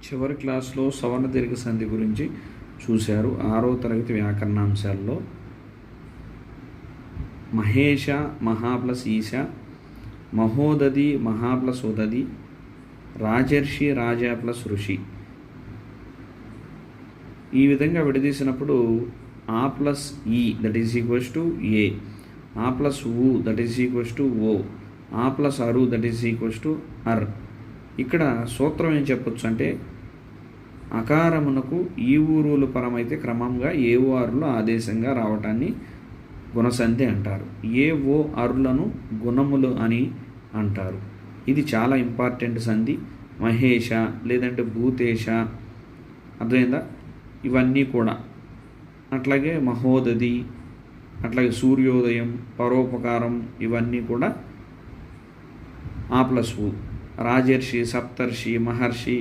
చివరి క్లాస్లో సవర్ణ దీర్ఘ సంధి గురించి చూశారు. 6వ తరగతి వ్యాకరణాంశాల్లో మహేష మహా ప్లస్ ఈశ, మహోదది మహా ప్లస్ ఉదది, రాజర్షి రాజా ప్లస్ ఋషి. ఈ విధంగా విడదీసినప్పుడు ఆ ప్లస్ ఈ దట్ ఈస్ ఈక్వల్స్ టు ఏ, ఆ ప్లస్ ఊ దట్ ఈస్ ఈక్వల్స్ టు ఓ, ఆ ప్లస్ అరు దట్ ఈస్ ఈక్వల్స్ టు అర్. ఇక్కడ సూత్రం ఏం చెప్పొచ్చు అంటే అకారమునకు ఈ ఊరులు పరమైతే క్రమంగా ఏ ఓ అరులు ఆదేశంగా రావటాన్ని గుణసంధి అంటారు. ఏ ఓ అరులను గుణములు అని అంటారు. ఇది చాలా ఇంపార్టెంట్ సంధి. మహేష లేదంటే భూతేశ, అర్థమైందా? ఇవన్నీ కూడా అట్లాగే మహోదది, అట్లాగే సూర్యోదయం, పరోపకారం, ఇవన్నీ కూడా ఆ ప్లస్ ఊ. రాజర్షి, సప్తర్షి, మహర్షి,